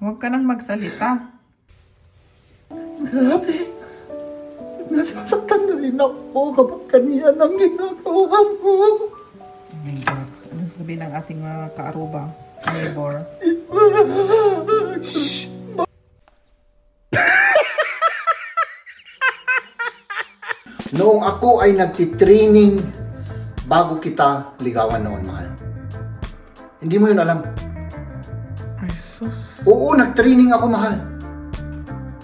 Huwag ka nang magsalita. Grabe. Nasasaktan na rin ako kapag ganyan ang ginagawa mo. Oh my God. Anong sasabihin ng ating mga kaaruba? Neighbor. Shh! Noong ako ay nagtitraining bago kita ligawan noon, mahal. Hindi mo yun alam. Ay, sus. Oo, nagtraining ako, mahal.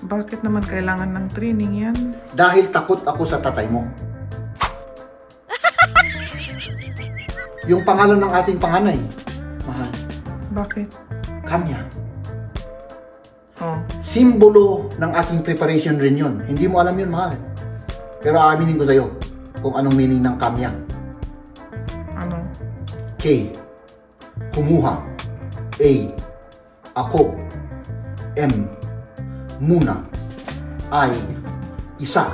Bakit naman kailangan ng training yan? Dahil takot ako sa tatay mo. Yung pangalan ng ating panganay, mahal. Bakit? Kanya. Oh. Simbolo ng aking preparation rin yun. Hindi mo alam yun, mahal. Pero aaminin ko sa'yo kung anong meaning ng Kanya. Ano? K. Kumuha. A. Ako. M. Muna. I. Isa.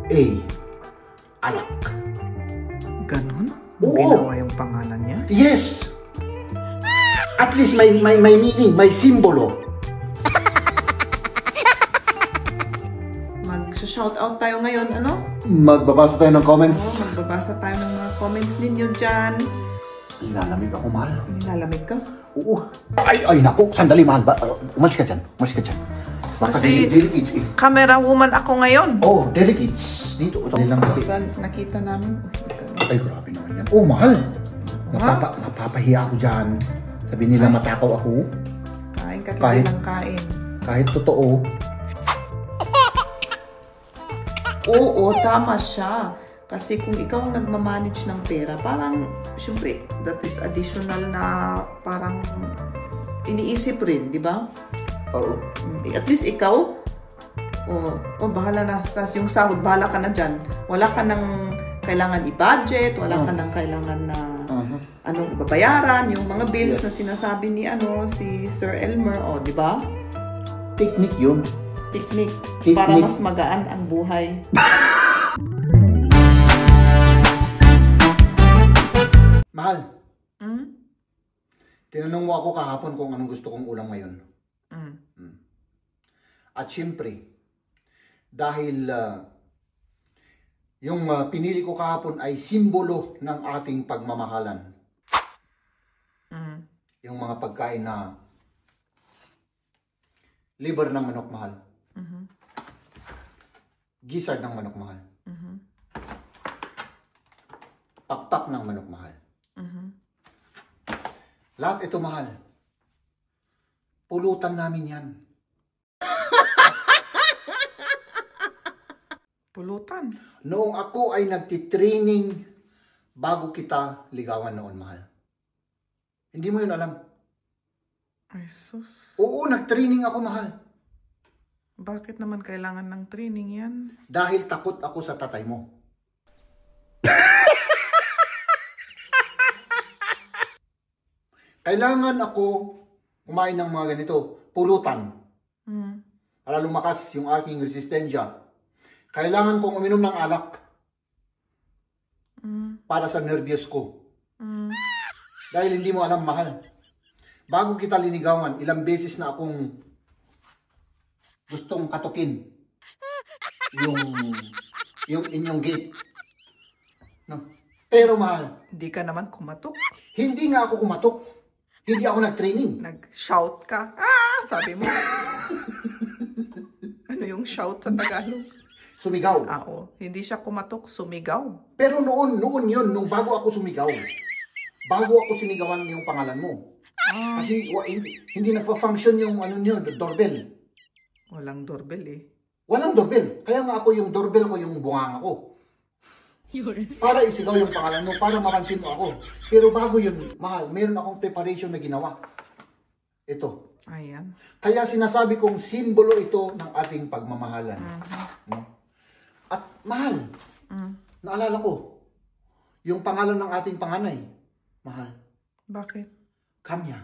A. Anak. Ganon? Oo. Ginawa yung pangalan niya? Yes! At least may meaning, may simbolo. Mag-shoutout tayo ngayon, ano? Magbabasa tayo ng comments. Oo, magbabasa tayo ng mga comments ninyo dyan. Nilalamig ako, mahal. Nilalamig ka? Oo. Ay, naku. Sandali, mahal. Umalis ka dyan. Umalis ka dyan. Baka Kasi delicates eh. camera woman ako ngayon. Oh, delicates. Dito. Ito lang kasi. Nakita namin. Ay, grabe naman yan. Oh, mahal. Mapapahiya ako dyan. Sabi nila matakaw ako. Kain ka Kahit- lang kain. Kahit totoo. Oo, tama siya. Kasi kung ikaw ang nagmamanage ng pera, parang, syempre, that is additional na parang iniisip rin, di ba? Oo. At least ikaw, bahala na. Tas yung sahod, bahala ka na dyan. Wala ka nang kailangan i-budget, wala ka nang kailangan na anong ibabayaran, yung mga bills na sinasabi ni si Sir Elmer, di ba? Technique yun. Technique. Technique. Para mas magaan ang buhay. Mahal, Hmm? tinanong mo ako kahapon kung anong gusto kong ulam ngayon. Hmm. At syempre, dahil yung pinili ko kahapon ay simbolo ng ating pagmamahalan. Hmm. Yung mga pagkain na liver ng manok, mahal. Gizzard ng manok, mahal. Pakpak ng manok, mahal. Lahat ito, mahal. Pulutan namin yan. Pulutan. Noong ako ay nagtitraining bago kita ligawan noon, mahal. Hindi mo yun alam. Ay, sus. Oo, nagtraining ako, mahal. Bakit naman kailangan ng training yan? Dahil takot ako sa tatay mo. Kailangan ako kumain ng mga ganito, pulutan. Para lumakas yung aking resistensya. Kailangan kong uminom ng alak. Para sa nervyos ko. Dahil hindi mo alam, mahal. Bago kita linigawan, ilang beses na akong gustong katukin yung inyong gate. No? Pero mahal, Hindi ka naman kumatok. hindi nga ako kumatok. Hindi ako nag-training. Nag-shout ka. Sabi mo. Ano yung shout sa Tagalog? Sumigaw. Oo. Hindi siya kumatok, sumigaw. Pero noon yun, nung bago ako sumigaw. Bago ako sinigawan yung pangalan mo. Kasi hindi nagpa-function yung doorbell. Walang doorbell eh. Walang doorbell. Kaya nga ako yung doorbell ko, yung bunganga ko. Para isigaw yung pangalan mo, para mapansin mo ako. Pero bago yun, mahal, meron akong preparation na ginawa. Ito. Ayan. Kaya sinasabi kong simbolo ito ng ating pagmamahalan. No? At mahal, naalala ko, yung pangalan ng ating panganay, mahal, Bakit? Kanya.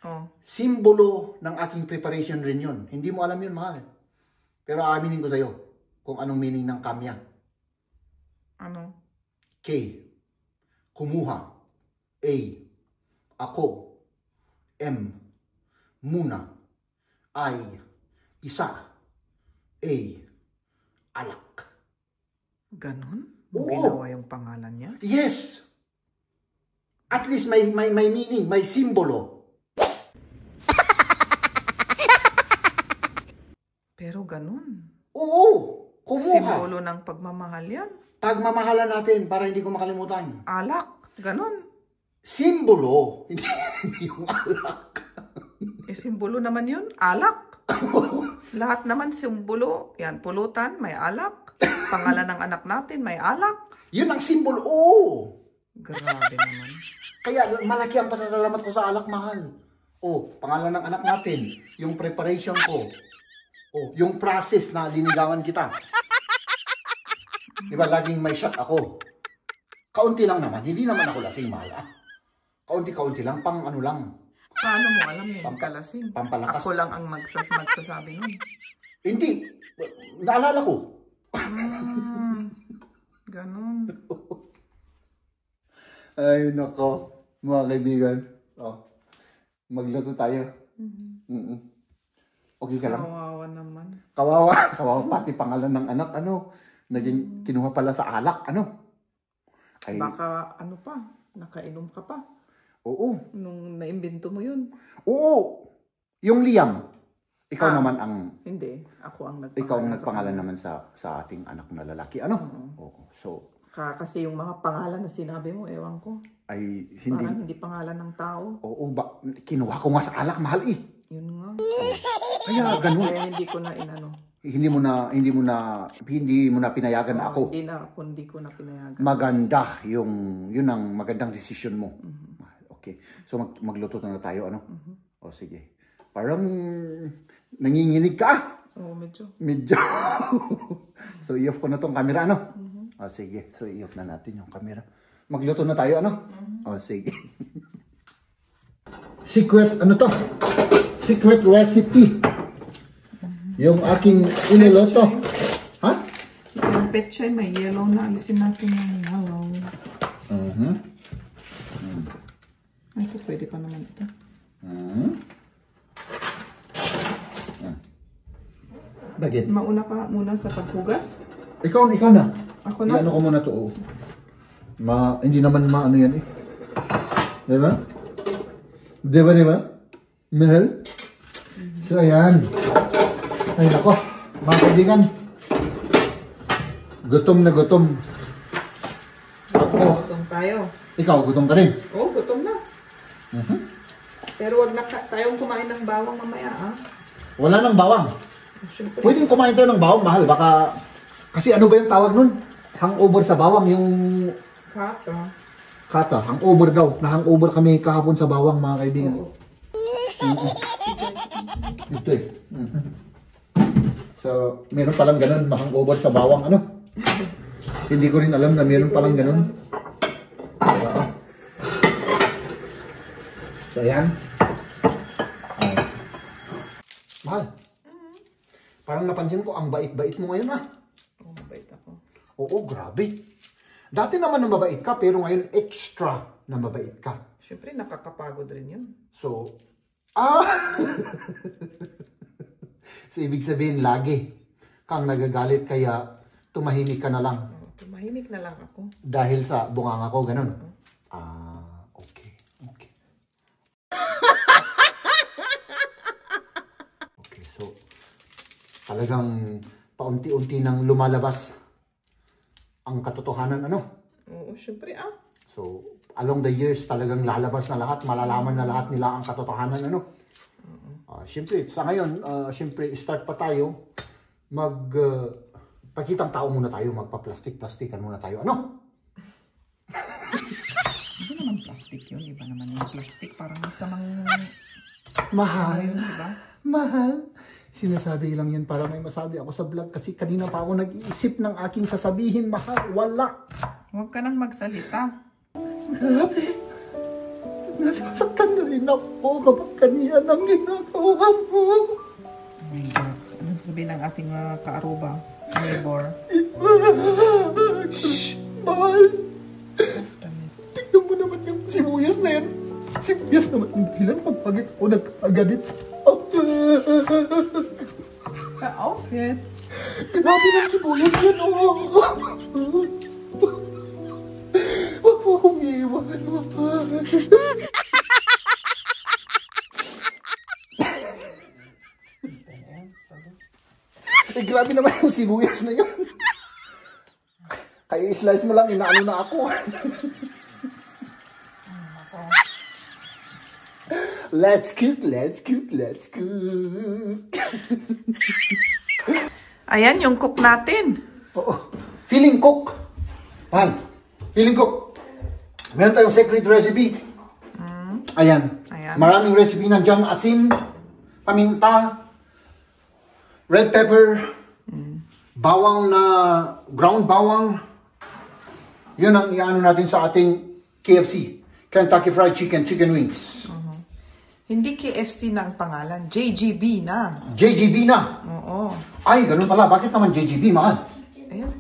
Oh. Simbolo ng aking preparation rin yun. Hindi mo alam yun, mahal. Pero aaminin ko sa'yo kung anong meaning ng Kanya. Ano? K. Kumuha. A. Ako. M. muna ay isa, alak. Ganon? Oo. Ginawa yung pangalan niya? Yes! At least may meaning, may simbolo. Pero ganon. Oo! Kumuha. Simbolo ng pagmamahal yan. Pagmamahalan natin para hindi ko makalimutan. Alak. Ganon. Simbolo, hindi yung alak. Simbolo naman yun. Alak. Lahat naman simbolo. Yan, pulutan, may alak. Pangalan ng anak natin, may alak. Yun ang simbolo. Oo! Grabe naman. Kaya malaki ang pasasalamat ko sa alak, mahal. Pangalan ng anak natin, yung preparation ko, yung process na linigawan kita. Diba, laging may shot ako. Kaunti lang naman, hindi naman ako lasing, mahal. Kaunti-kaunti lang, pang ano lang. Paano mo alam na yung kalasing? Pampalakas. Ako lang ang magsasabi nun. Hindi, naalala ko. Ganon. Ay, nako, mga kaibigan. Magluto tayo. Okay ka lang? Kawawa naman. Kawawa, pati pangalan ng anak, naging kinuha pala sa alak, Ay, Baka nakainom ka pa. oo. Nung naimbento mo yun. Oo, yung Liam. Ikaw naman ang... Hindi, ako ang nagpangalan. Ikaw ang nagpangalan naman sa ating anak na lalaki, Oo, so... Kasi yung mga pangalan na sinabi mo, ewan ko. Ay, hindi... Parang hindi pangalan ng tao. Oo, kinuha ko nga sa alak, mahal Yun nga. Kaya ganun. Kaya hindi ko na inano. Hindi mo na pinayagan na ako. Hindi ko na pinayagan. Maganda yun ang magandang desisyon mo. Okay. So magluto na tayo, O sige. Parang nanginginig ka. Oo, medyo. So i-off ko na tong camera, O sige. So i-off na natin yung camera. Magluto na tayo, O sige. Secret Secret recipe. Yung aking iniluto. Ha? Yung petchay may yellow na. Alisin natin yung yellow. Ay, ito pwede pa naman ito. Bakit? Mauna ka muna sa paghugas? Ikaw na. Ako na? Iano ko muna to. Hindi naman maano yan Diba? Diba? Mahal? So, ayan. Ay, nako. Mga kaibigan. Gutom na gutom. Ako. Gutom tayo. Ikaw, gutom ka rin. Oo, gutom na. Pero wag na tayong kumain ng bawang mamaya, Wala nang bawang. Siyempre. Pwedeng kumain tayo ng bawang, mahal. Baka, kasi ano ba yung tawag nun? Hangover sa bawang, yung... Kata, hangover daw. Na-hangover kami kahapon sa bawang, mga kaibigan. Oo. Ito So, meron palang ganun, ma-hangover sa bawang, Hindi ko rin alam na meron palang ganun. So, ayan. Mahal. Parang napansin ko, ang bait-bait mo ngayon, Oo, mabait ako. Oo, grabe. Dati naman na mabait ka, pero ngayon extra na mabait ka. Siyempre, nakakapagod rin yun. So, So, ibig sabihin, lagi kang nagagalit, kaya tumahimik ka na lang. Tumahimik na lang ako. Dahil sa bunganga ko, ganun. Okay. Okay, so, talagang paunti-unti nang lumalabas ang katotohanan, Oo, siyempre, So, along the years, talagang lalabas na lahat, malalaman na lahat nila ang katotohanan, Siyempre, sa ngayon, siyempre, start pa tayo, pagkitang tao muna tayo, magpa-plastic-plastikan muna tayo, Hindi naman plastic yun, iba naman yung plastic, parang isa mang... Mahal. Yun, diba? Mahal. Sinasabi lang yan para may masabi ako sa vlog, kasi kanina pa ako nag-iisip ng aking sasabihin, mahal, wala. Huwag ka nang magsalita. Grabe. Nasasaktan na rin ako kapag kanya nang ginagawa mo. Oh my God. Anong sabihin ng ating kaaruba? Neighbor. Shhh! Mahal! Tignan mo naman yung sibuyas na yan. Sibuyas naman ang dahilan kung bakit ako nagkaganit. Sa outfits. Grabe ng sibuyas yan, Huwag mo akong iiwan. Grabe naman yung sibuyas na yun. Kaya i-slice mo lang, inaano na ako. Let's cook. Ayan, yung cook natin. Oo. Feeling cook. Feeling cook. Meron tayong secret recipe. Ayan. Maraming recipe nandyan. Asin, paminta, red pepper, bawang na, ground bawang. Yun ang iano natin sa ating KFC. Kentucky Fried Chicken, chicken wings. Hindi KFC na ang pangalan. JGB na. JGB na? Oo. Ay, ganun pala. Bakit naman JGB, mahal? Ayan.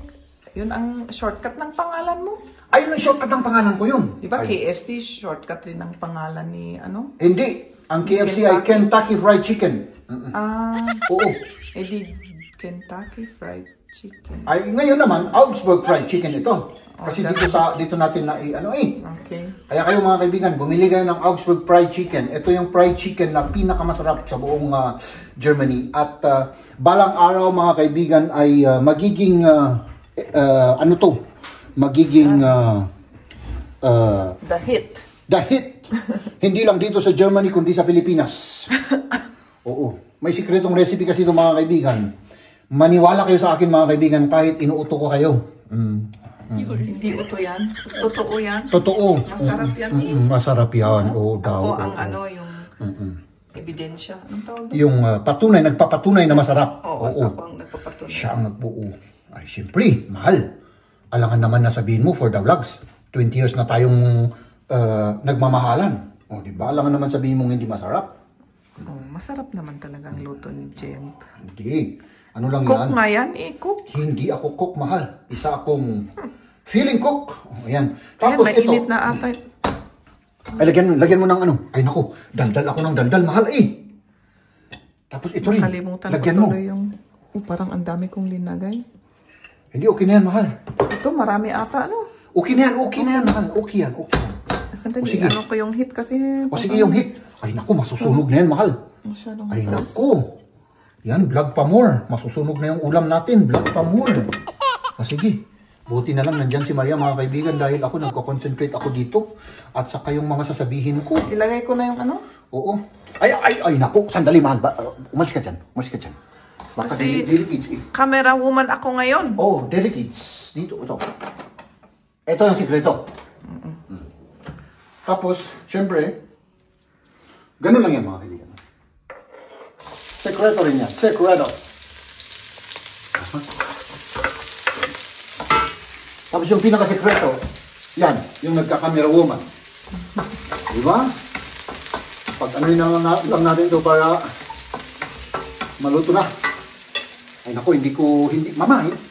Yun ang shortcut ng pangalan mo. Ay, yung shortcut ng pangalan ko yun. Diba KFC, shortcut rin ng pangalan ni ano? Hindi. Ang KFC ay Kentucky Fried Chicken. Oo. Eh di Kentucky Fried Chicken. Ay, ngayon naman, Augsburg Fried Chicken ito. Kasi dito natin na Okay. Kaya kayo mga kaibigan, bumili kayo ng Augsburg Fried Chicken. Ito yung fried chicken na pinakamasarap sa buong Germany. At balang araw mga kaibigan ay magiging magiging The hit. The hit. Hindi lang dito sa Germany kundi sa Pilipinas. Oo. May sikretong recipe kasi ito mga kaibigan. Maniwala kayo sa akin mga kaibigan kahit inuuto ko kayo. Hindi uto yan. Totoo yan. Totoo. Masarap yan. Masarap yan. Oo daw. Ako yung ebidensya. Anong tawag doon? Yung nagpapatunay na masarap. Oo. Ako ang nagpapatunay. Siya ang nagbuo. Ay, siyempre, mahal. Alangan naman na sabihin mo for the vlogs. 20 years na tayong nagmamahalan. O, diba? Alangan naman sabihin mong hindi masarap. Masarap naman talaga ang luto ni Jem. Hindi. Ano lang cook yan? nga yan, cook. Hindi ako cook, mahal. Isa akong feeling cook. Ayan. Tapos ayan, mainit na ata. Ay, lagyan mo ng ano. Ay, naku. Daldal ako ng daldal, mahal Tapos ito rin. Nakalimutan lagyan ko mo. Yung... parang ang dami kong linagay. Hindi, okay na yan, mahal. Ito, marami ata, Okay na yan, mahal. Okay yan. Sandali, ano ko yung hit kasi. Sige, yung hit. Ay, naku, masusunog na yan, mahal. Masyadong ay, naku. Yan, vlog pa more. Masusunog na yung ulam natin. Vlog pa more. Sige. Buti na lang nandyan si Maria, mga kaibigan, dahil ako nagko-concentrate ako dito. At saka yung mga sasabihin ko. Ilagay ko na yung ano? Oo. Ay, naku. Sandali, mahal. Umalis ka dyan. Baka kasi delicates camera woman ako ngayon. Delicates. Dito, ito. Ito yung sikreto. Tapos, syempre, ganun lang yan, mga kaibigan. Sekreto rin yan. Sekreto. Tapos yung pinaka-sekreto, yan, yung nagka-camera woman. Diba? Pag ano yun lang natin ito para maluto na. Ay naku,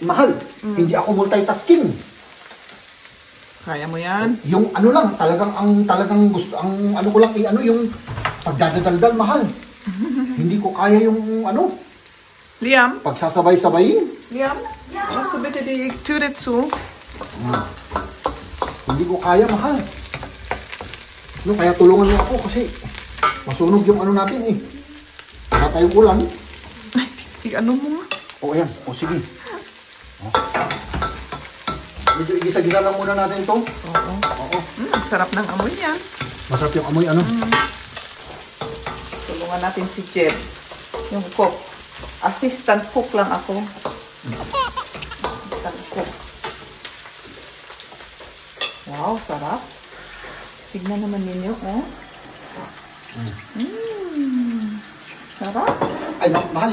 mahal. Hindi ako multitasking. Kaya mo yan? Yung ano lang, talagang gusto, ano ko lang, yung pagdadaldal, mahal. Hindi ko kaya yung Liam? Pagsasabay-sabayin. Liam? Just a bit of the turitsu. Hindi ko kaya, mahal. Kaya tulungan mo ako kasi masunog yung natin Wala tayong ulan. Ay, ano mo nga? Ayan. Sige. Medyo igisa-gisa lang muna natin ito. Oo. Ang sarap ng amoy yan. Masarap yung amoy, Tulungan natin si Jeb. Yung cook. Assistant cook lang ako. Assistant cook. Wow, sarap. Tignan naman ninyo, Sarap. Ay, mahal,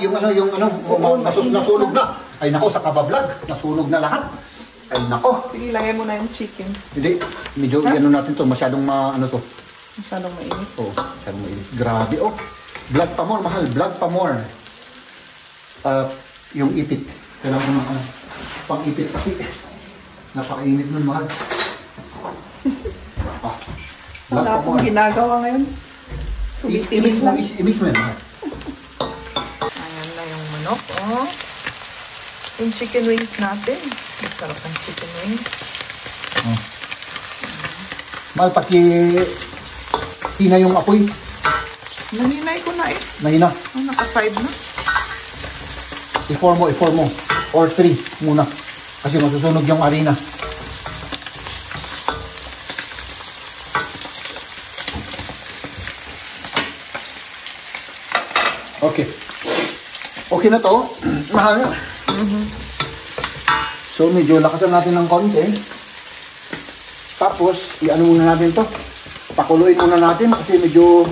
nasunog na. Ay, nako, sa kabablog, nasunog na lahat. Ay, nako. Sige, lagay mo na yung chicken. Hindi, medyo natin to, masyadong Masyadong mainit. Masyadong mainit. Grabe, Vlog pa more, mahal, vlog pa more. Yung ipit. Kailangan ko ng pang-ipit kasi napakainit nun, mahal. Wala akong ginagawa ngayon. I-mix mo yan. Ayan na yung manok, oh. Yung chicken wings natin. Masarap ang chicken wings. Oh. Mahal, hina yung apoy. Naninay ko na eh. Nahina. Oh, naka-5 na. I-4 mo. Or 3 muna. Kasi masusunog yung harina. Okay. Okay na to. Mahal. So, medyo lakasan natin ng konti. Tapos, i-ano muna natin to. Pakuluin muna natin kasi medyo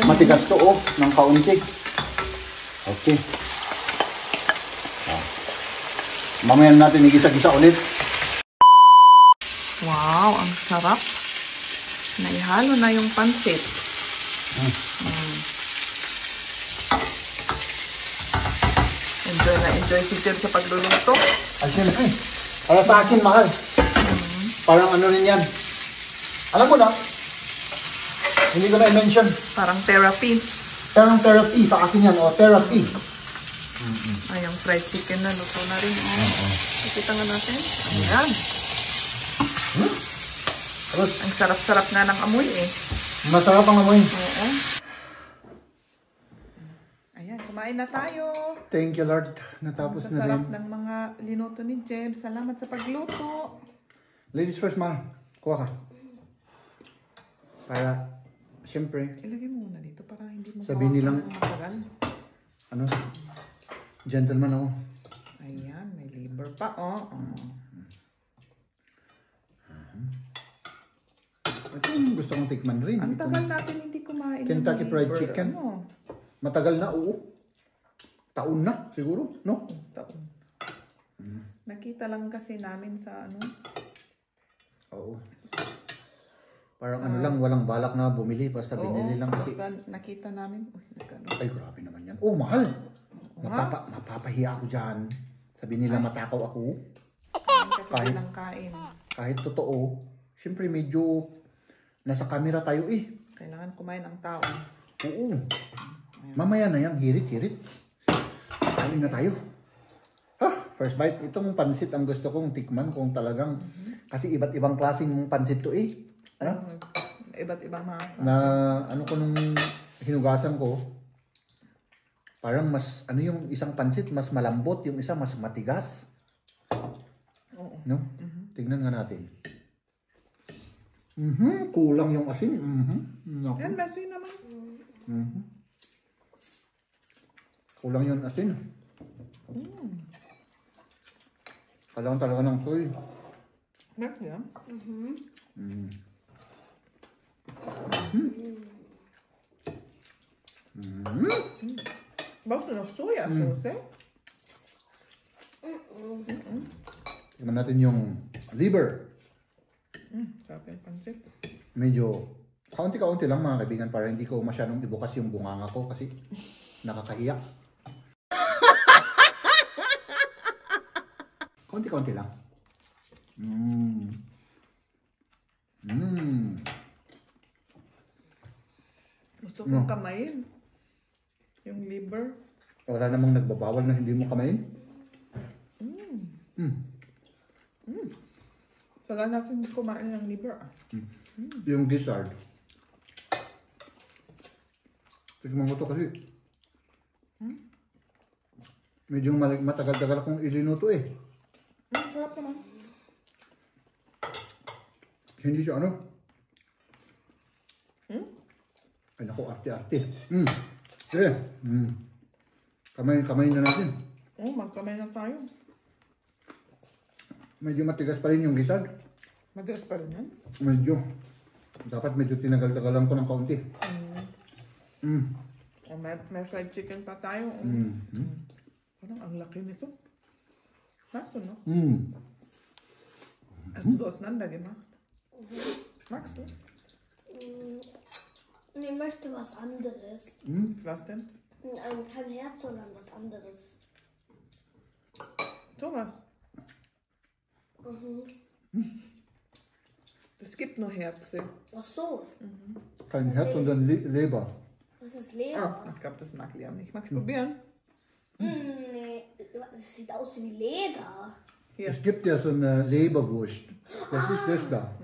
matigas to, oh, ng kaunti. Okay. Mamaya natin igisa-gisa ulit. Wow, ang sarap. Naihalo na yung pansit. Enjoy na enjoy si Jeb sa pagluluto. Ay, siyempre. Para sa akin, mahal. Parang ano rin yan. Alam mo na, hindi ko na i-mention. Parang therapy. Parang therapy sa akin yan, o therapy. Ay, yung fried chicken na luto na rin. Oh. Nakita nga natin. Ayan. Ang sarap-sarap nga ng amoy eh. Masarap ang amoy. Oo. Ayan, kumain na tayo. Thank you, Lord. Natapos na din. Sarap ng mga linuto ni Jeb. Salamat sa pagluto. Ladies first, mahal. Kuha ka. Para, siyempre, Ilagay mo muna dito para hindi mo sabihin nilang, matagal. ano, gentleman ako. Ayan, may liver pa. Oh. Ito yung gusto kong tikman rin. Ang tagal natin hindi kumain ng Kentucky Fried liver. Chicken. Ano? Matagal na, oo. Taon na, siguro, no? Taon. Nakita lang kasi namin sa ano. Oo. Parang ano lang, walang balak na bumili. Basta binili lang kasi. Basta nakita namin. Uy, nagkano. Ay, grabe naman yan. Oh, mahal. Mapapahiya ako dyan. Sabi nila matakaw ako. Kahit lang kain. Kahit totoo. Siyempre medyo nasa camera tayo eh. Kailangan kumain ang tao. Oo. Mamaya na yan. Hirit. Kaling na tayo. First bite. Itong pansit ang gusto kong tikman kung talagang. Kasi iba't ibang klaseng pansit to eh. Ano? Iba't ibang mga. Na ano ko nung hinugasan ko. Parang mas, ano yung isang pansit, mas malambot. Yung isa mas matigas. Oo. No? Tignan nga natin. Kulang yung asin. Yan, mesoy naman. Kulang yung asin. Kailangan talaga ng soy. Mesoy yan? Bakit na soya sauce eh? Tignan natin yung liver. Sarap yung pansit. Medyo kaunti-kaunti lang mga kaibigan para hindi ko masyadong ibukas yung bunganga ko kasi nakakahiya. Kaunti-kaunti lang. Gusto kong kamayin. Yung liver. Wala namang nagbabawal na hindi mo kamayin. Saka natin kumain ng liver. Yung gizzard. Tignan mo ito kasi. Medyo matagal-tagal akong ilinuto eh. Sarap naman. Hindi siya ano. Ay naku, arte-arte. Sige. Kamay na natin. Magkamay na tayo. Medyo matigas pa rin yung gizzard. Matigas pa rin yan? Medyo. Dapat medyo tinagal-tagalan ko ng kaunti. May fried chicken pa tayo. Parang ang laki nito. Sakto, no? Hast du auseinander gemacht? Magst du? Ich möchte was anderes. Was denn? Kein Herz, sondern was anderes. Thomas. Es gibt nur Herze. Ach so. Kein Herz, sondern Leber. Das ist Leber. Ich glaube, das mag Liam nicht. Magst du probieren? Nee, das sieht aus wie Leder. Hier. Es gibt ja so eine Leberwurst. Das ist das da.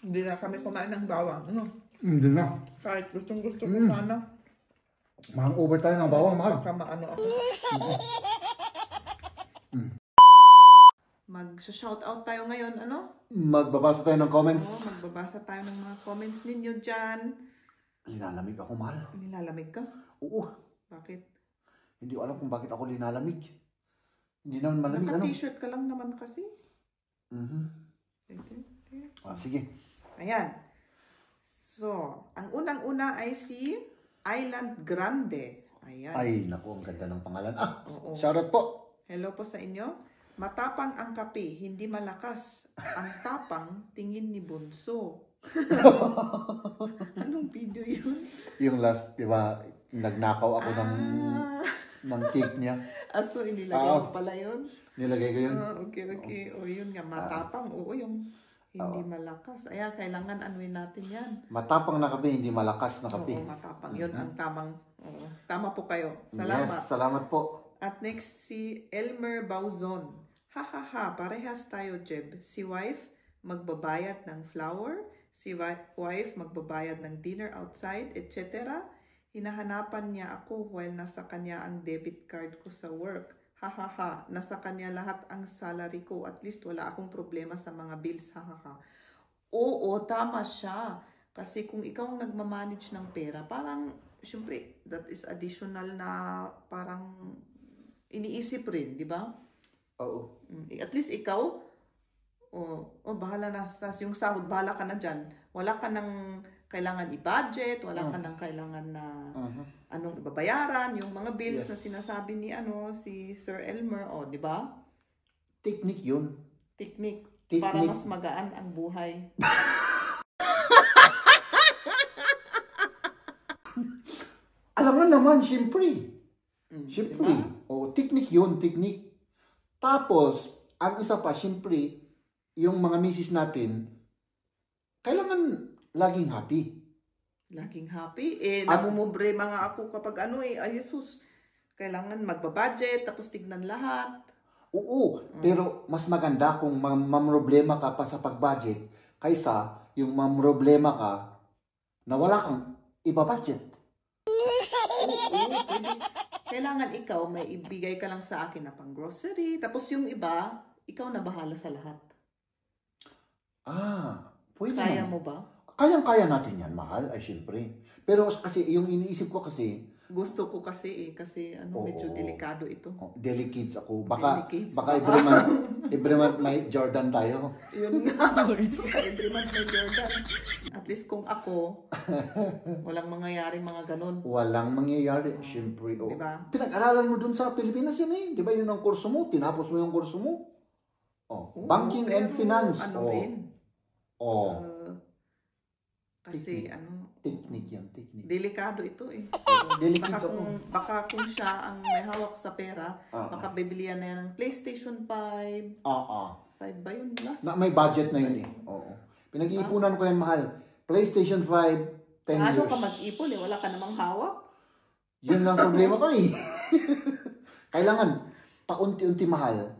Hindi na kami kumain ng bawang. Ano? Hindi na. Kahit gusto ko sana. Mang-over tayo ng bawang, mahal. Baka maano ako. Mag-shoutout tayo ngayon, ano? Magbabasa tayo ng comments. Oo, magbabasa tayo ng mga comments ninyo dyan. Linalamig ako, mahal. Nilalamig ka? Oo. Bakit? Hindi ko alam kung bakit ako linalamig. Hindi naman malamig, ano? Naka-t-shirt ka lang naman kasi. Sige. Ayan. So, ang unang-una ay si Island Grande. Ayan. Ay, naku, ang ganda ng pangalan. Oo. Shoutout po. Hello po sa inyo. Matapang ang kape, hindi malakas. Ang tapang, tingin ni Bunso. Anong video yun? Yung last, di ba, nagnakaw ako ng cake niya. So, inilagay mo pala yun? Nilagay ko yun. Okay. O, yun nga, matapang. Oo, yung hindi malakas. Ayan, kailangan anuin natin yan. Matapang na kape, hindi malakas na kape. Oo, matapang. Yun ang tamang. Oo. Tama po kayo. Salamat. Yes, salamat po. At next, si Elmer Bauzon. Ha, parehas tayo, Jeb. Si wife, magbabayad ng flower. Si wife, magbabayad ng dinner outside, etc. Hinahanapan niya ako while nasa kanya ang debit card ko sa work. Ha, nasa kanya lahat ang salary ko. At least wala akong problema sa mga bills. Ha. Oo, tama siya. Kasi kung ikaw ang nagmamanage ng pera, parang, syempre, that is additional na parang iniisip rin, di ba? Oo. At least ikaw, bahala na yung sahod, bahala ka na dyan. Wala ka nang kailangan i-budget, wala ka nang kailangan na anong ibabayaran, yung mga bills na sinasabi ni si Sir Elmer, di ba? Technique yun. Technique. Para mas magaan ang buhay. Alam mo naman, syempre. Syempre. Diba? Technique yun, technique. Tapos, ang isa pa, syempre, yung mga misis natin, kailangan laging happy. Laging happy? Namumubre mga ako kapag ay Jesus, kailangan magbabudget, tapos tignan lahat. Oo, pero mas maganda kung mamroblema ka pa sa pag-budget kaysa yung mamroblema ka na wala kang ibabudget. Kailangan ikaw, may ibigay ka lang sa akin na pang grocery, tapos yung iba, ikaw na bahala sa lahat. Pwede Kaya naman. mo ba? Kayang-kaya natin yan, mahal, ay syempre. Pero kasi yung iniisip ko kasi, gusto ko kasi medyo delikado ito. Delicates ako. Baka every month may Jordan tayo. Yun nga. Every month may Jordan. At least kung ako, walang mangyayaring mga ganun. Walang mangyayari, syempre. Diba? Pinag-aralan mo dun sa Pilipinas yun eh. Di ba yun ang kurso mo? Tinapos mo yung kurso mo? Banking and Finance. Rin? Kasi technique yan, technique. Delikado ito eh. Baka kung siya ang may hawak sa pera, baka bibilihan na yan ng PlayStation 5. 5 ba yun? May budget na yun eh. Pinag-iipunan ko yan, mahal. PlayStation 5, 10 years. Ano ka mag-ipon eh? Wala ka namang hawak? Yun lang problema ko eh. Kailangan, paunti-unti, mahal.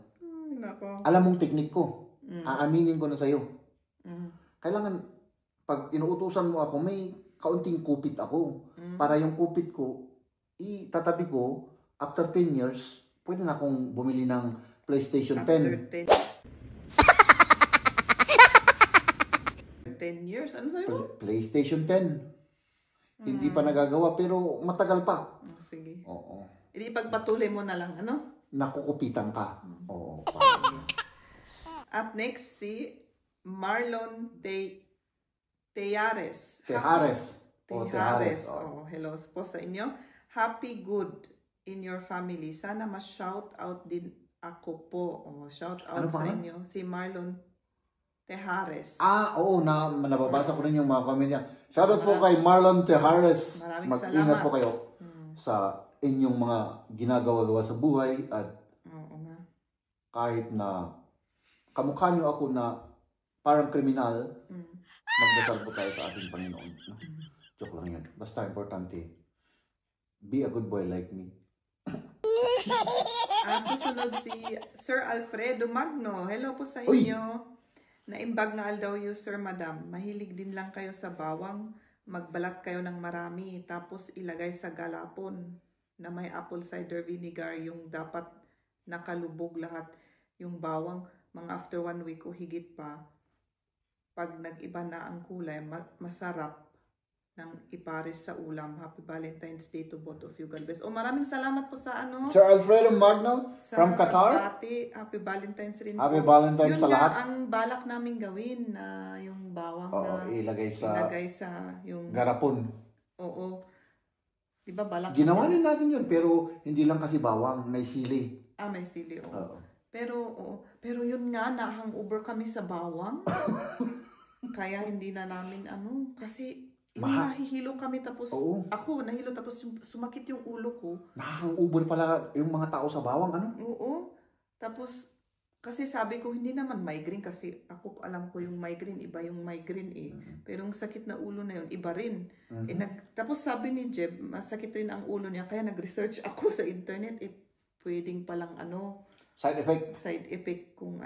Alam mong technique ko. Aaminin ko na sa'yo. Kailangan, pag inuutusan mo ako, may kaunting kupit ako. Para yung kupit ko, itatabi ko, after 10 years, pwede na akong bumili ng PlayStation 10. 10 years? Ano sa'yo mo? PlayStation 10. Hindi pa nagagawa, pero matagal pa. Sige. Oo. Hindi pagpatuloy mo na lang, ano? Nakukupitan ka. Oo. At next, si Marlon Tejares. Tejares. Hello po sa inyo. Happy good in your family. Sana ma-shout out din ako po. Shout out sa inyo. Si Marlon Tejares. Oo. Nababasa ko rin yung mga pamilya. Shout out po kay Marlon Tejares. Mag-ingat po kayo sa inyong mga ginagawa-gawa sa buhay at kahit na kamukha niyo ako na parang kriminal, magdasal po tayo sa ating Panginoon. No? Joke lang yun. Basta importante, be a good boy like me. At susunod si Sir Alfredo Magno. Hello po sa inyo. Naimbag nga daw you, Sir Madam. Mahilig din lang kayo sa bawang. Magbalat kayo ng marami. Tapos ilagay sa galapon na may apple cider vinegar. Yung dapat nakalubog lahat. Yung bawang, mga after 1 week o higit pa. Pag nag-iba na ang kulay, masarap ng ipares sa ulam. Happy Valentine's Day to both of you. God bless. Maraming salamat po sa Sir Alfredo Magno from Qatar. Happy Valentine's rin Happy po. Valentine's sa lahat. Yun ang balak namin gawin na yung bawang na ilagay sa yung garapon. Oo. Diba balak? Ginawa din natin yun, pero hindi lang kasi bawang, may sili. May sili, oo. Pero yun nga, na-hangover kami sa bawang. Kaya hindi na namin kasi nahihilo kami tapos ako nahilo tapos sumakit yung ulo ko. Nakakang-uber pala yung mga tao sa bawang, Oo. Tapos kasi sabi ko hindi naman migraine kasi ako alam ko yung migraine iba yung migraine Pero yung sakit na ulo na yun iba rin. Tapos sabi ni Jeb, masakit rin ang ulo niya kaya nag-research ako sa internet pwedeng palang side effect kung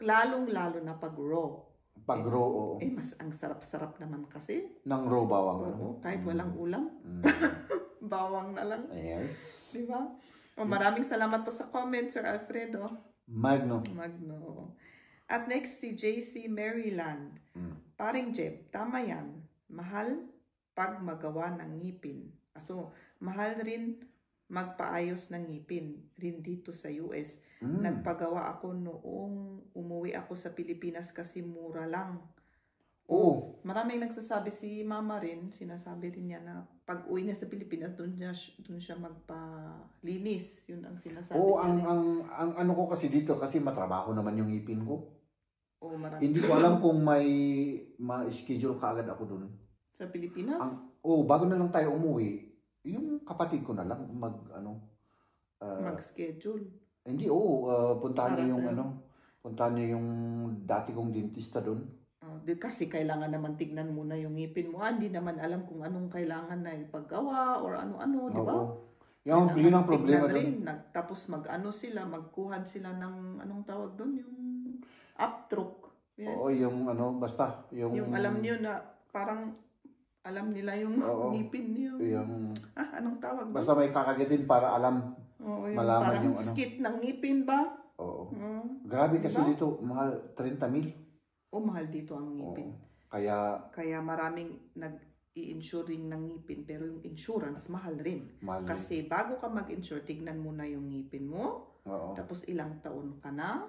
lalong-lalo na pag raw. Pag raw, oo. Mas ang sarap-sarap naman kasi. Ng raw bawang. Kahit walang ulam. Bawang na lang. Yes. Diba? Maraming salamat po sa comment, Sir Alfredo. Magno. At next, si JC Maryland. Paring Jeb, tama yan. Mahal pag magawa ng ngipin. Mahal rin magpaayos ng ngipin rin dito sa US. Nagpagawa ako noong umuwi ako sa Pilipinas kasi mura lang. Maraming nagsasabi, si Mama rin, sinasabi rin niya na pag uwi niya sa Pilipinas, doon siya magpalinis. Yun ang sinasabi niya. Ang ano ko kasi dito, kasi matrabaho naman yung ngipin ko. Hindi Hindi ko alam kung may ma-schedule kaagad ako doon. Sa Pilipinas? Bago na lang tayo umuwi, yung kapatid ko na lang mag-schedule. Hindi, puntahan niya yung puntahan niya yung dati kong dentista doon. Kasi kailangan naman tignan muna yung ngipin mo. Hindi naman alam kung anong kailangan na ipaggawa or ano-ano, di ba? Yun ang problema doon. Tapos magkuhan sila ng anong tawag doon, yung uptrock. Yes. Yung basta. Yung alam niyo na parang alam nila yung ngipin niyo. Anong tawag doon? Basta may kakagatin para alam. Malaman parang yung skit ng ngipin ba? Grabe kasi dito, mahal 30,000. Mahal dito ang ngipin. Kaya maraming nag-i-insure rin ng ngipin, pero yung insurance mahal rin. Kasi bago ka mag-insure, tignan mo na yung ngipin mo. Tapos ilang taon ka na.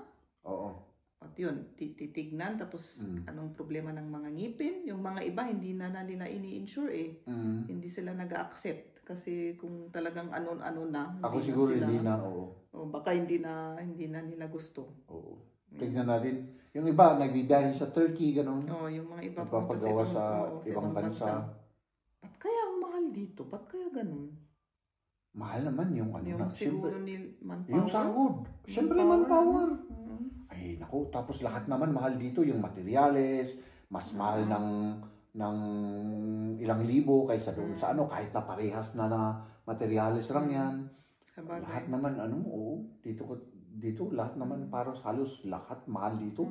At yun, titignan. Tapos anong problema ng mga ngipin. Yung mga iba, hindi na nila ini-insure Hindi sila nag-accept. Kasi kung talagang ano-ano na. Ako siguro hindi na, baka hindi na nila gusto. Tignan natin. Yung iba, nagbibiyahe sa Turkey, gano'n. Yung mga iba nagpapagawa sa ibang bansa. Ba't kaya ang mahal dito? Ba't kaya ganun? Mahal naman yung Yung siguro ni manpower. Yung sahod. Siyempre manpower. Ay, naku. Tapos lahat naman mahal dito. Yung materyales, mas mahal ng ilang libo kaysa doon sa kahit na parehas na materyales lang yan. Lahat naman, dito lahat naman halos lahat mahal dito.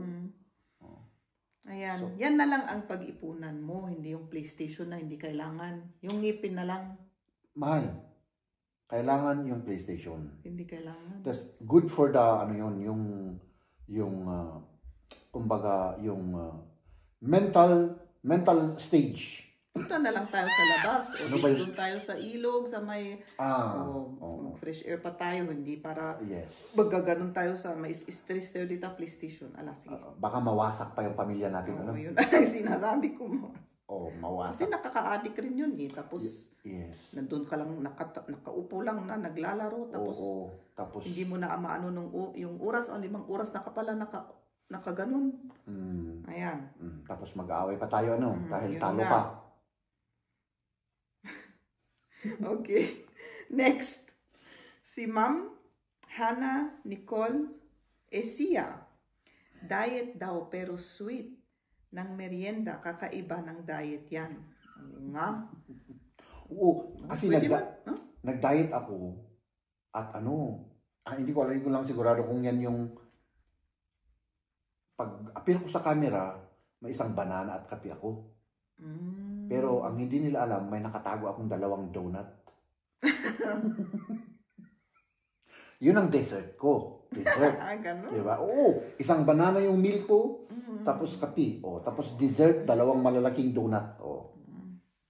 Ayan, yan na lang ang pag-ipunan mo, hindi yung PlayStation na hindi kailangan. Yung ngipin na lang. Mahal. Kailangan yung PlayStation. Hindi kailangan. That's good for the kumbaga yung mental stage. Punta na lang tayo sa labas o doon tayo sa ilog, sa may fresh air pa tayo, hindi para magaganon tayo sa may stress tayo dito, PlayStation. Sige. Baka mawasak pa yung pamilya natin. Yun ay sinasabi ko mo. Mawasak. Kasi nakaka-addict rin yun Tapos nandun ka lang, nakaupo lang na, naglalaro. Tapos hindi mo na maano yung oras o 5 oras na ka pala nakaganon. Ayan. Tapos mag-aaway pa tayo dahil talo ka. Okay. Next. Si Ma'am Hannah Nicole Esia. Diet daw pero sweet ng merienda. Kakaiba ng diet yan. Nga. Oo, kasi Pwede ba? Huh? nag-diet ako at hindi ko lang sigurado kung yan yung pag-appear ko sa camera, may isang banana at kape ako. Pero ang hindi nila alam, may nakatago akong 2 donut. Yun ang dessert ko. Dessert. Ganun. Diba? Oo, isang banana yung meal ko, tapos kape. Tapos dessert, 2 malalaking donut.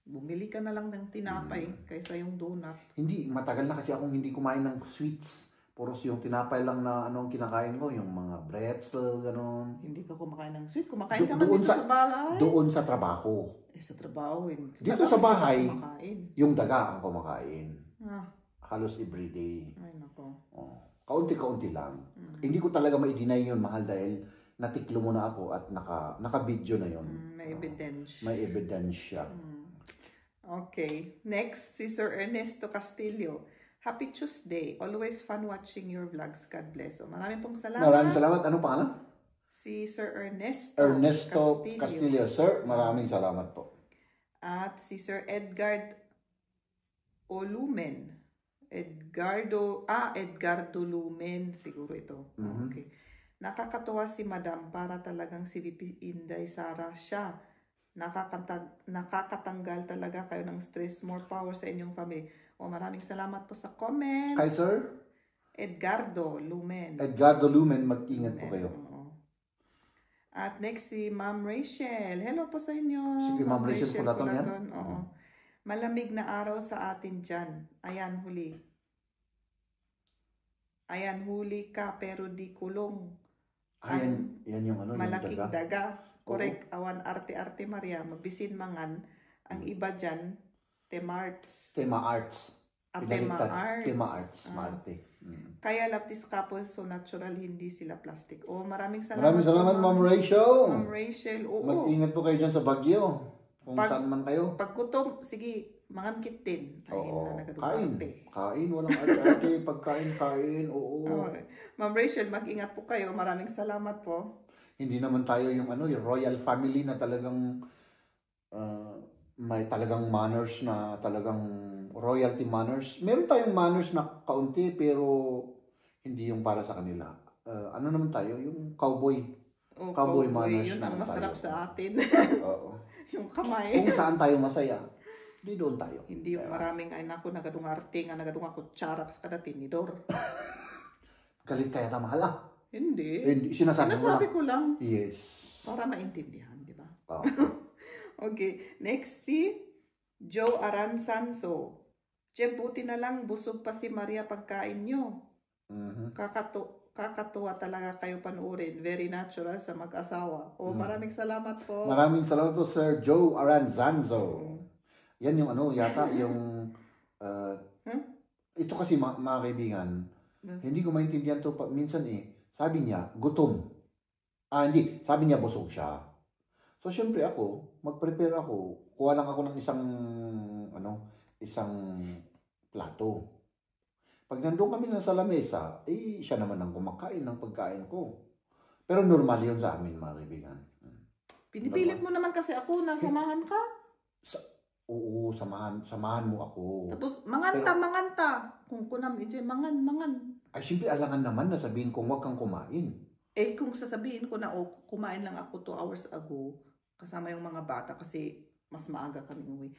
Bumili ka na lang ng tinapay kaysa yung donut. Hindi, matagal na kasi akong hindi kumain ng sweets. Puros yung tinapay lang na ang kinakain ko, yung mga pretzel, gano'n. Hindi ka kumakain ng sweet. Kumakain ka man dito sa bahay. Doon sa trabaho. Sa trabaho. Dito sa bahay, kumakain. yung daga ang kumakain. Ah. Halos everyday. Ay, nako. Kaunti-kaunti lang. Hindi ko talaga ma-deny yun, mahal, dahil natiklo mo na ako at naka-video na yun. May evidence. May ebidensya. Okay. Next, si Sir Ernesto Castillo. Happy Tuesday. Always fun watching your vlogs. God bless. Maraming pong salamat. Maraming salamat. Anong pangalan? Si Sir Ernesto Castillo. Sir, maraming salamat po. At si Sir Edgard Olumen. Edgardo Lumen. Siguro ito. Okay. Nakakatuwa si Madam, para talagang si VP Inday Sara siya. Nakakatanggal talaga kayo ng stress. More power sa inyong family. Maraming salamat po sa comment. Kay Sir? Edgardo Lumen. Mag-ingat po kayo. At next si Ma'am Rachel. Hello po sa inyo. Sige, Ma'am Rachel Pulaton yan. Oo. Malamig na araw sa atin dyan. Ayan, huli. Ayan, huli ka pero di kulong. Yan yung malaking yung daga. Correct. Awan arte-arte Maria. Mabisin mangan. Ang iba dyan, Tema Arts. Tema Arts. Marte. Kaya Laptis Couple so natural, hindi sila plastic. Maraming salamat. Maraming salamat, Ma'am Rachel. Ma'am Rachel, oo. Mag-ingat po kayo dyan sa Baguio. Kung saan man kayo. Pag gutom, sige, mangangkit din. Kain. Walang arte-arte. Pagkain. Oo. Ma'am Rachel, mag-ingat po kayo. Maraming salamat po. Hindi naman tayo yung royal family na talagang may talagang manners na talagang royalty manners. Meron tayong manners na kaunti pero hindi yung para sa kanila. Ano naman tayo? Yung cowboy. Cowboy manners. Yun ang masarap tayo. sa atin. Oo. Yung kamay. Kung saan tayo masaya, di doon tayo. Hindi yung maraming ay naku, nagadung arte nga, nagadung ako tsara sa kada tinidor. Galit kaya ta mahal Hindi. Sinasabi ko lang. Yes. Para maintindihan, di ba? Okay. Next si Joe Aranzanso. Chef, buti na lang busog pa si Maria pagkain nyo. Kakatuwa talaga kayo panuorin. Very natural sa mag-asawa. Maraming salamat po. Maraming salamat po, Sir Joe Aranzanzo. Yan yung yata yung ito kasi mga kaibigan, hindi ko maintindihan to minsan sabi niya, gutom. Hindi. Sabi niya, busog siya. So, syempre ako, mag-prepare ako. Kuha lang ako ng isang plato. Pag nandun kami na sa lamesa, siya naman ang kumakain ng pagkain ko. Pero normal yun sa amin, mga kaibigan. Pinipilit mo naman kasi ako na samahan ka. Oo, samahan mo ako. Tapos, manganta. Kung kunam, mangan. Ay, syempre alangan naman na sabihin kong huwag kang kumain. Kung sasabihin ko na, kumain lang ako 2 hours ago, kasama yung mga bata kasi mas maaga kami uwi.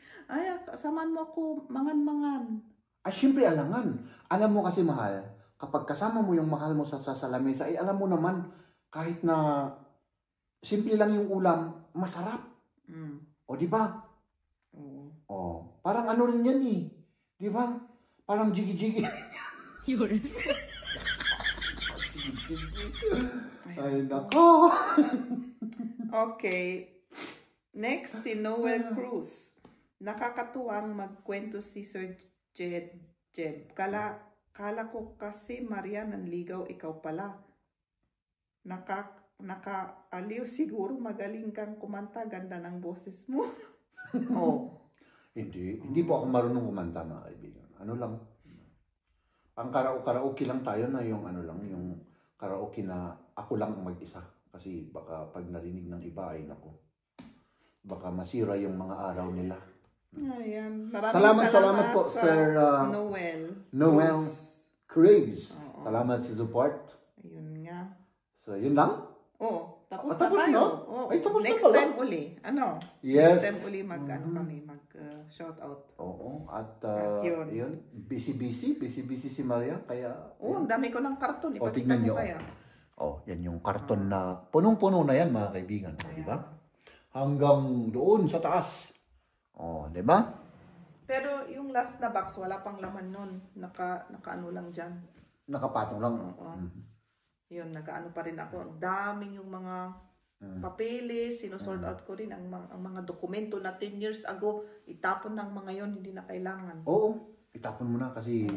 Samahan mo ako, mangan. Ay, syempre alangan. Alam mo kasi, mahal, kapag kasama mo yung mahal mo sa lamesa, alam mo naman, kahit na simple lang yung ulam, masarap. O, di ba? Oo. Parang rin yan Di ba? Parang jigi-jigi. Ay, nako. Okay. Next, si Noel Cruz. Nakakatuwang magkwento si Sir Jeb. Kala ko kasi Maria nanligaw, ikaw pala. Nakaaliw siguro, magaling kang kumanta, ganda ng boses mo. Hindi po ako marunong kumanta, mga kaibigan. Lang. Ang karaoke lang tayo na yung yung karaoke na ako lang ang mag-isa. Kasi baka pag narinig ng iba ay nako. Baka masira yung mga araw nila. Ayan. Salamat po, Sir Noel Cruz. Salamat sa support. Ayun nga. So, yun lang? Oo. Tapos tapos na tayo. na? Oo. Ay, tapos na Next pala. time uli. Ano? Yes. Next time uli mag-shout out. Oo. At yun. busy si Maria. Kaya... Oo, ang dami ko ng karton. Ipakita tingnan mo nyo. kaya. Yan yung karton na punong-puno na yan, mga kaibigan. Di ba? Hanggang doon sa taas. Di ba? Pero yung last na box, wala pang laman nun. Naka-ano lang dyan. Nakapatong lang. Oo. Yun, nag-ano pa rin ako. Ang daming yung mga papeles, sinusort out ko rin ang mga dokumento na 10 years ago, itapon ng mga yon, hindi na kailangan. Oo, itapon mo na kasi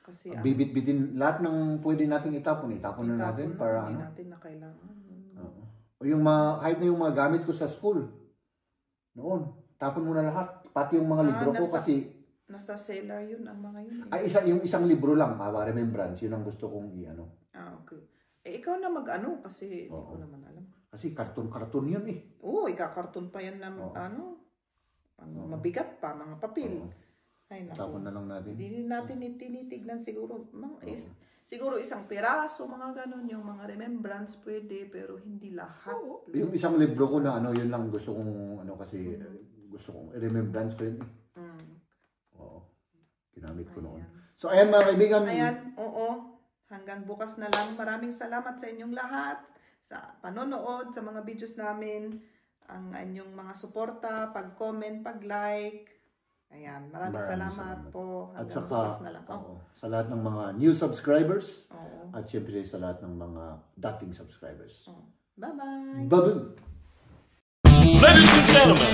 kasi bibit-bitin lahat ng pwede nating itapon na natin para hindi natin na kailangan. O yung kahit na yung mga gamit ko sa school noon, tapon mo na lahat, pati yung mga libro ko kasi nasa cellar yun ang mga yun. Yung isang libro lang, remembrance, yun ang gusto kong i-ano. Okay. Ikaw na mag-ano kasi hindi ko naman alam. Kasi karton-karton yun Oo, ikakarton pa yan na mabigat pa, mga papel. Ay, naku. Tapon na lang natin. Hindi natin tinitignan siguro. Siguro isang piraso, mga ganun, yung mga remembrance pwede, pero hindi lahat. Yung isang libro ko na yun lang gusto kong kasi gusto kong remembrance ko yun. Ginamit ko noon. So, ayan mga kaibigan. Ayan, oo. Hanggang bukas na lang. Maraming salamat sa inyong lahat sa panonood, sa mga videos namin, ang inyong mga suporta, pag-comment, pag-like. Ayan, maraming salamat po. At Hanggang saka, bukas na lang. sa lahat ng mga new subscribers, at syempre sa lahat ng mga dating subscribers. Bye-bye! Babu! Ladies and gentlemen,